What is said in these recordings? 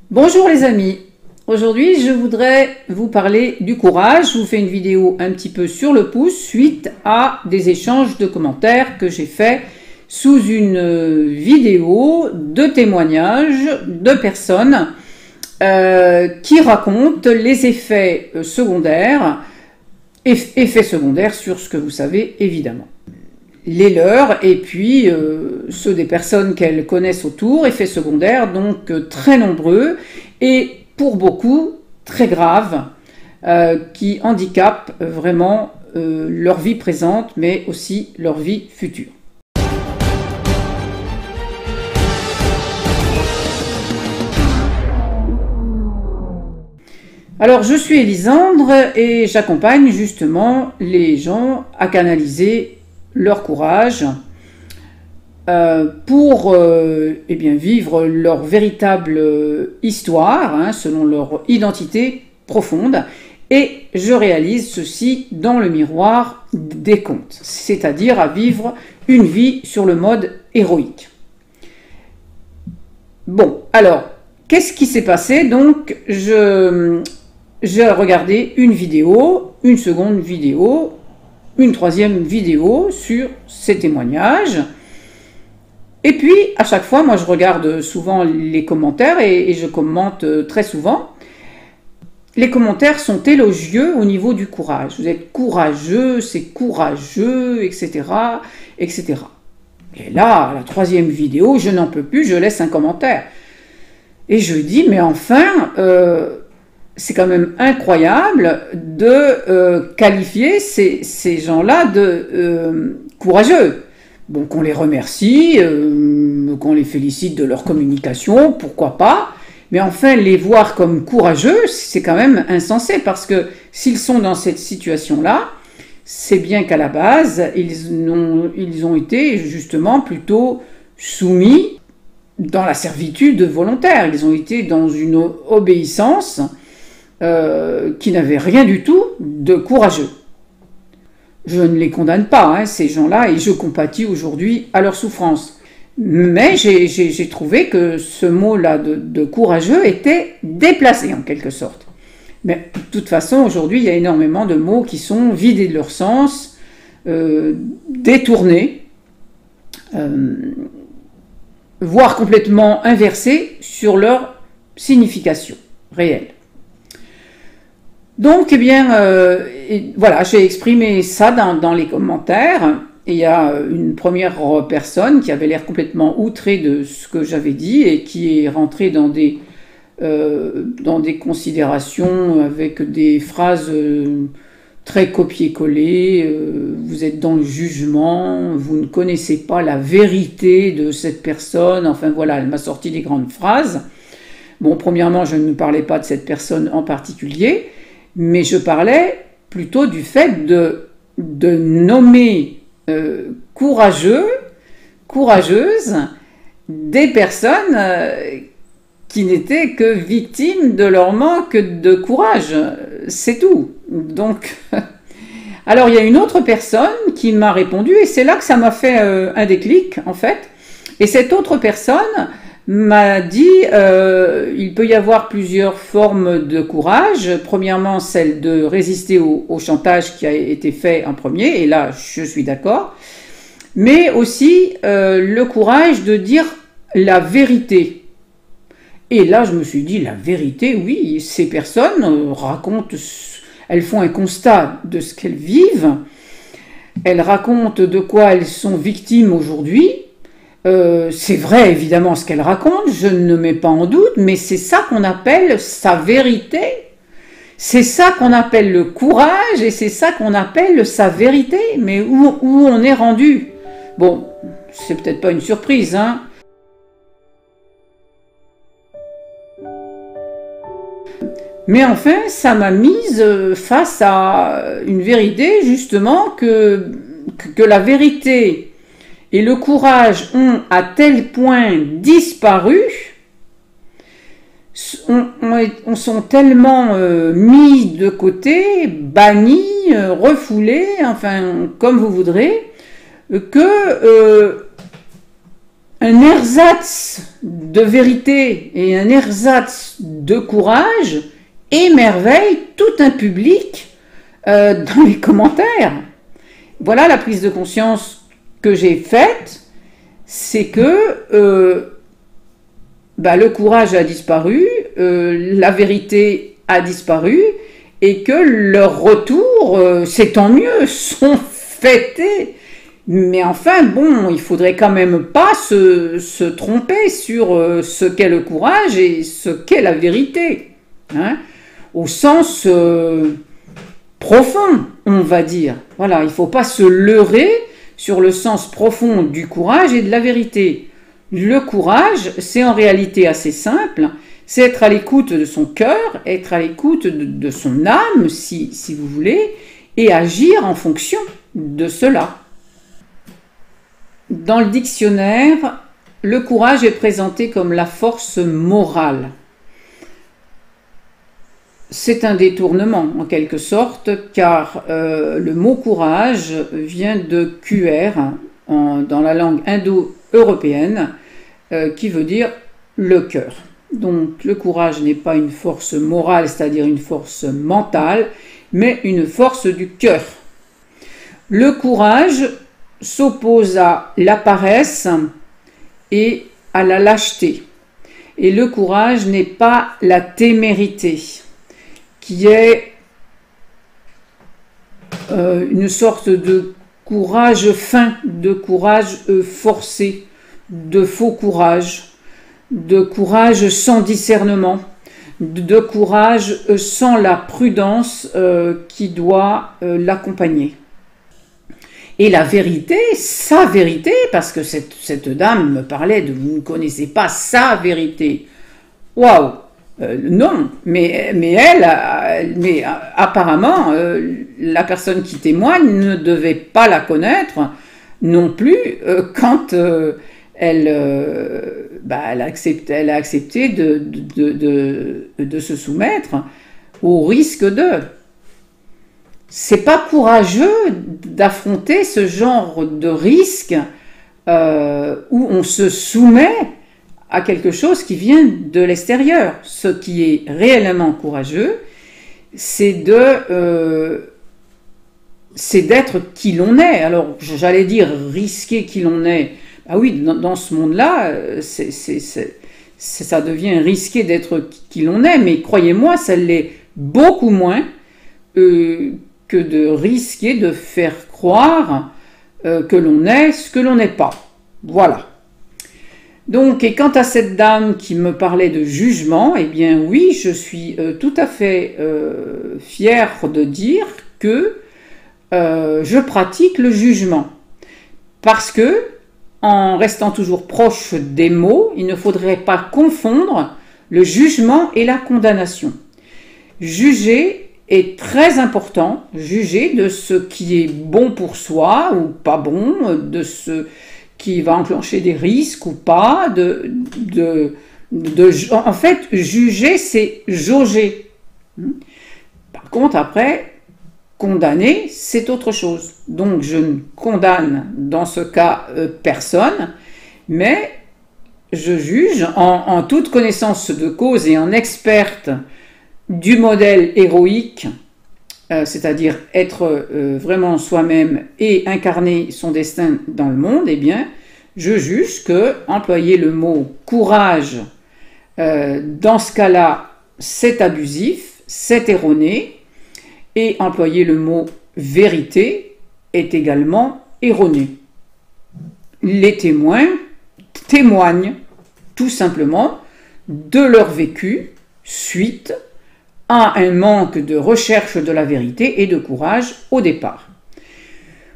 Bonjour les amis, aujourd'hui je voudrais vous parler du courage. Je vous fais une vidéo un petit peu sur le pouce suite à des échanges de commentaires que j'ai fait sous une vidéo de témoignages de personnes qui racontent les effets secondaires, sur ce que vous savez évidemment. Les leurs et puis ceux des personnes qu'elles connaissent autour, effets secondaires donc très nombreux et pour beaucoup très graves qui handicapent vraiment leur vie présente mais aussi leur vie future. Alors je suis Elisandre et j'accompagne justement les gens à canaliser leur courage pour vivre leur véritable histoire, selon leur identité profonde. Et je réalise ceci dans le miroir des contes, c'est-à-dire à vivre une vie sur le mode héroïque. Bon, alors, qu'est-ce qui s'est passé? Donc, j'ai regardé une vidéo, une seconde vidéo, une troisième vidéo sur ces témoignages. Et puis, à chaque fois, moi je regarde souvent les commentaires et je commente très souvent. Les commentaires sont élogieux au niveau du courage. Vous êtes courageux, c'est courageux, etc., etc. Et là, la troisième vidéo, je n'en peux plus, je laisse un commentaire. Et je dis, mais enfin... c'est quand même incroyable de qualifier ces gens-là de courageux. Bon, qu'on les remercie, qu'on les félicite de leur communication, pourquoi pas. Mais enfin, les voir comme courageux, c'est quand même insensé, parce que s'ils sont dans cette situation-là, c'est bien qu'à la base, ils ont été justement plutôt soumis dans la servitude volontaire. Ils ont été dans une obéissance qui n'avaient rien du tout de courageux. Je ne les condamne pas, ces gens-là, et je compatis aujourd'hui à leur souffrance. Mais j'ai trouvé que ce mot-là de courageux était déplacé en quelque sorte. Mais de toute façon, aujourd'hui, il y a énormément de mots qui sont vidés de leur sens, détournés, voire complètement inversés sur leur signification réelle. Donc, voilà, j'ai exprimé ça dans les commentaires. Et il y a une première personne qui avait l'air complètement outrée de ce que j'avais dit et qui est rentrée dans des considérations avec des phrases très copier-coller. Vous êtes dans le jugement, vous ne connaissez pas la vérité de cette personne. Enfin voilà, elle m'a sorti des grandes phrases. Bon, premièrement, je ne parlais pas de cette personne en particulier, mais je parlais plutôt du fait de nommer courageuses des personnes qui n'étaient que victimes de leur manque de courage. C'est tout. Donc, alors il y a une autre personne qui m'a répondu et c'est là que ça m'a fait un déclic en fait. Et cette autre personne m'a dit il peut y avoir plusieurs formes de courage. Premièrement, celle de résister au chantage qui a été fait en premier, et là je suis d'accord, mais aussi le courage de dire la vérité. Et là je me suis dit, la vérité, oui, ces personnes racontent, elles font un constat de ce qu'elles vivent, elles racontent de quoi elles sont victimes aujourd'hui. C'est vrai évidemment ce qu'elle raconte, je ne mets pas en doute, mais c'est ça qu'on appelle sa vérité, c'est ça qu'on appelle le courage et c'est ça qu'on appelle sa vérité. Mais où on est rendu? Bon, c'est peut-être pas une surprise, mais enfin, ça m'a mise face à une vérité justement que la vérité et le courage ont à tel point disparu, sont tellement mis de côté, bannis, refoulés, enfin comme vous voudrez, que un ersatz de vérité et un ersatz de courage émerveille tout un public dans les commentaires. Voilà la prise de conscience que j'ai faite, c'est que le courage a disparu, la vérité a disparu, et que leur retour, c'est tant mieux, sont fêtés. Mais enfin, bon, il faudrait quand même pas se tromper sur ce qu'est le courage et ce qu'est la vérité, hein, au sens profond, on va dire. Voilà, il ne faut pas se leurrer sur le sens profond du courage et de la vérité. Le courage, c'est en réalité assez simple, c'est être à l'écoute de son cœur, être à l'écoute de son âme, si vous voulez, et agir en fonction de cela. Dans le dictionnaire, le courage est présenté comme la force morale. C'est un détournement en quelque sorte, car le mot courage vient de QR dans la langue indo-européenne, qui veut dire le cœur. Donc le courage n'est pas une force morale, c'est-à-dire une force mentale, mais une force du cœur. Le courage s'oppose à la paresse et à la lâcheté. Et le courage n'est pas la témérité, qui est une sorte de courage fin, de courage forcé, de faux courage, de courage sans discernement, de courage sans la prudence qui doit l'accompagner. Et la vérité, sa vérité, parce que cette dame me parlait de « vous ne connaissez pas sa vérité ». Waouh, non, mais apparemment, la personne qui témoigne ne devait pas la connaître non plus quand elle a accepté de se soumettre au risque de... C'est pas courageux d'affronter ce genre de risque où on se soumet à quelque chose qui vient de l'extérieur. Ce qui est réellement courageux, c'est d'être qui l'on est. Alors, j'allais dire risquer qui l'on est. Ah oui, dans ce monde-là, ça devient risqué d'être qui l'on est, mais croyez-moi, ça l'est beaucoup moins que de risquer de faire croire que l'on est ce que l'on n'est pas. Voilà. Donc, et quant à cette dame qui me parlait de jugement, eh bien oui, je suis tout à fait fière de dire que je pratique le jugement. Parce que, en restant toujours proche des mots, il ne faudrait pas confondre le jugement et la condamnation. Juger est très important, juger de ce qui est bon pour soi ou pas bon, de ce qui va enclencher des risques ou pas, en fait, juger, c'est jauger. Par contre, après, condamner, c'est autre chose. Donc, je ne condamne dans ce cas personne, mais je juge en toute connaissance de cause et en experte du modèle héroïque, c'est-à-dire être vraiment soi-même et incarner son destin dans le monde, eh bien, je juge que employer le mot courage, dans ce cas-là, c'est abusif, c'est erroné, et employer le mot vérité est également erroné. Les témoins témoignent tout simplement de leur vécu suite à un manque de recherche de la vérité et de courage au départ.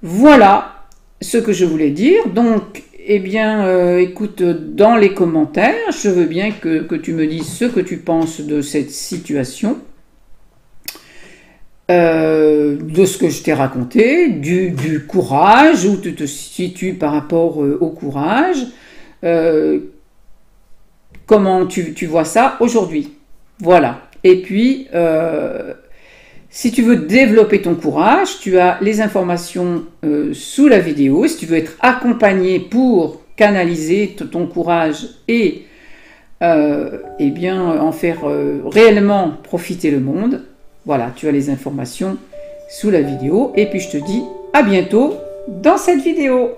Voilà ce que je voulais dire. Donc, eh bien, écoute, dans les commentaires, je veux bien que tu me dises ce que tu penses de cette situation, de ce que je t'ai raconté, du courage, où tu te situes par rapport au courage, comment tu vois ça aujourd'hui. Voilà. Et puis, si tu veux développer ton courage, tu as les informations sous la vidéo. Si tu veux être accompagné pour canaliser ton courage et eh bien, en faire réellement profiter le monde. Voilà, tu as les informations sous la vidéo. Et puis je te dis à bientôt dans cette vidéo.